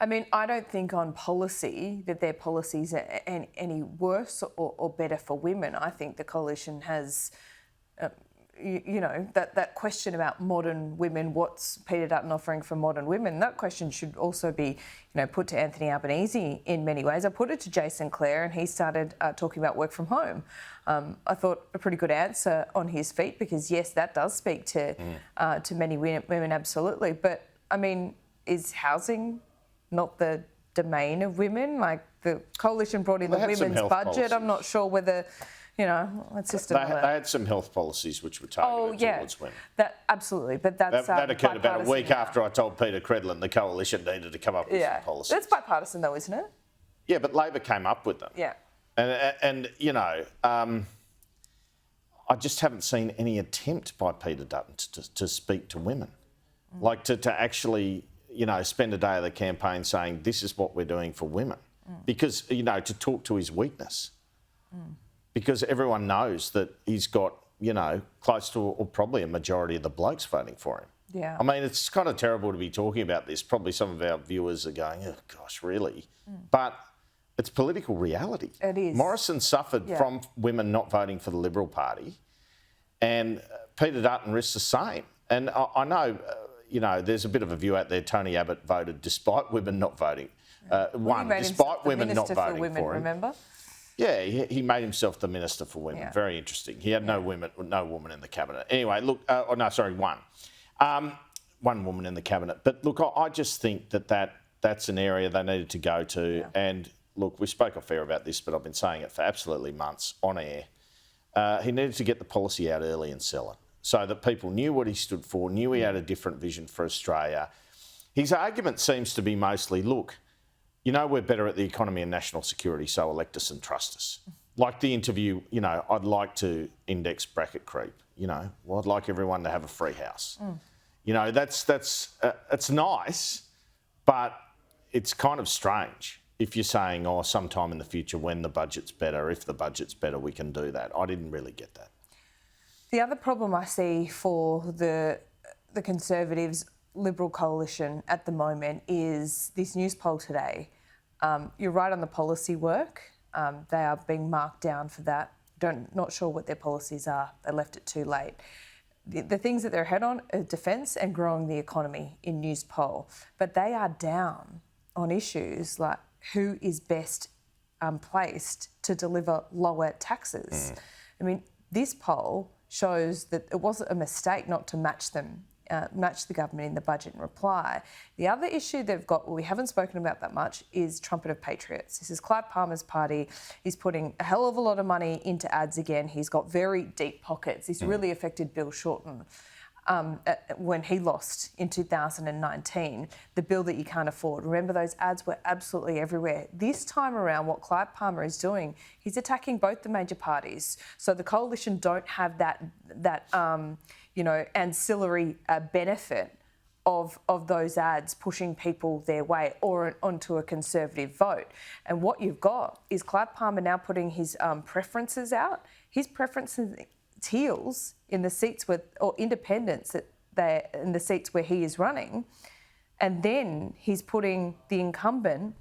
I mean, I don't think on policy that their policies are any worse or better for women. I think the coalition has, that question about modern women, what's Peter Dutton offering for modern women, that question should also be, put to Anthony Albanese in many ways. I put it to Jason Clare and he started talking about work from home. I thought a pretty good answer on his feet because, yes, that does speak to many women, absolutely. But, I mean, is housing not the domain of women? Like the coalition brought in the women's budget. Policies. I'm not sure whether, it's just they had some health policies which were targeted towards women. Absolutely, but that's that occurred about a week after I told Peter Credlin the coalition needed to come up with some policies. That's bipartisan though, isn't it? Yeah, but Labor came up with them. Yeah. And I just haven't seen any attempt by Peter Dutton to speak to women. Like to actually, spend a day of the campaign saying this is what we're doing for women. Because, to talk to his weakness. Because everyone knows that he's got, close to or probably a majority of the blokes voting for him. Yeah. I mean, it's kind of terrible to be talking about this. Probably some of our viewers are going, oh, gosh, really? But it's political reality. It is. Morrison suffered from women not voting for the Liberal Party, and Peter Dutton risks the same. And I know, there's a bit of a view out there, Tony Abbott voted despite women not voting. Despite women not voting for him. Remember? Yeah, he made himself the Minister for Women. Yeah. Very interesting. He had no woman in the cabinet. Anyway, look, one woman in the cabinet. But look, I just think that's an area they needed to go to. Yeah. And look, we spoke off air about this, but I've been saying it for absolutely months on air. He needed to get the policy out early and sell it so that people knew what he stood for, knew he had a different vision for Australia. His argument seems to be mostly, look, we're better at the economy and national security, so elect us and trust us. Like the interview, I'd like to index bracket creep. I'd like everyone to have a free house. It's nice, but it's kind of strange if you're saying, sometime in the future when the budget's better, if the budget's better, we can do that. I didn't really get that. The other problem I see for the Conservatives Liberal coalition at the moment is this news poll today. You're right on the policy work. They are being marked down for that. Not sure what their policies are. They left it too late. The things that they're ahead on are defence and growing the economy in news poll. But they are down on issues like who is best placed to deliver lower taxes. I mean, this poll shows that it wasn't a mistake not to match the government in the budget and reply. The other issue they've got, we haven't spoken about that much, is Trumpet of Patriots. This is Clive Palmer's party. He's putting a hell of a lot of money into ads again. He's got very deep pockets. This really affected Bill Shorten when he lost in 2019, the bill that you can't afford. Remember, those ads were absolutely everywhere. This time around, what Clive Palmer is doing, he's attacking both the major parties. So the coalition don't have that ancillary benefit of those ads pushing people their way or onto a Conservative vote. And what you've got is Clive Palmer now putting his preferences out. His preferences heels in the seats or independents in the seats where he is running, and then he's putting the incumbent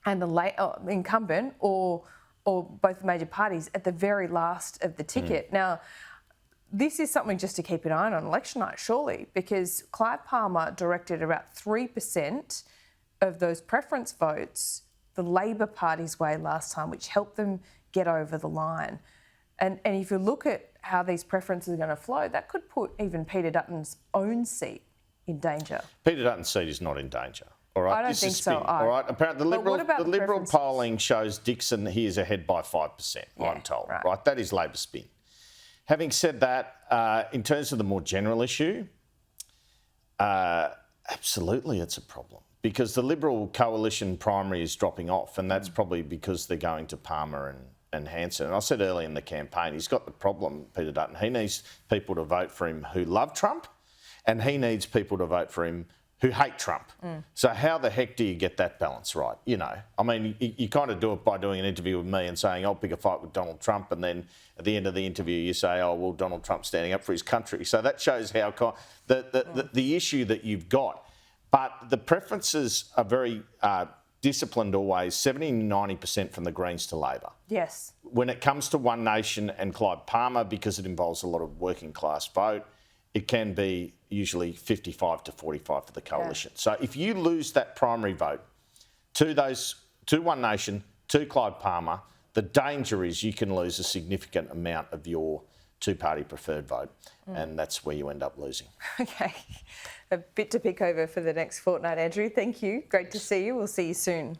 and the incumbent or both major parties at the very last of the ticket. Now, this is something just to keep an eye on election night, surely, because Clive Palmer directed about 3% of those preference votes the Labor Party's way last time, which helped them get over the line. And if you look at how these preferences are going to flow, that could put even Peter Dutton's own seat in danger. Peter Dutton's seat is not in danger. All right, I don't think so. All right, apparently the Liberal polling shows Dixon, he is ahead by 5%, I'm told. Right, that is Labor spin. Having said that, in terms of the more general issue, absolutely it's a problem because the Liberal coalition primary is dropping off, and that's probably because they're going to Palmer and Hanson. And I said early in the campaign, he's got the problem, Peter Dutton. He needs people to vote for him who love Trump, and he needs people to vote for him who hate Trump. So how the heck do you get that balance right? I mean, you kind of do it by doing an interview with me and saying, I'll pick a fight with Donald Trump, and then at the end of the interview you say, oh, well, Donald Trump's standing up for his country. So that shows how the issue that you've got. But the preferences are very disciplined always, 70-90% from the Greens to Labor. Yes. When it comes to One Nation and Clive Palmer, because it involves a lot of working class vote, it can be usually 55 to 45 for the coalition. So if you lose that primary vote to One Nation, to Clive Palmer, the danger is you can lose a significant amount of your two-party preferred vote, and that's where you end up losing. Okay. A bit to pick over for the next fortnight, Andrew. Thank you. Great to see you. We'll see you soon.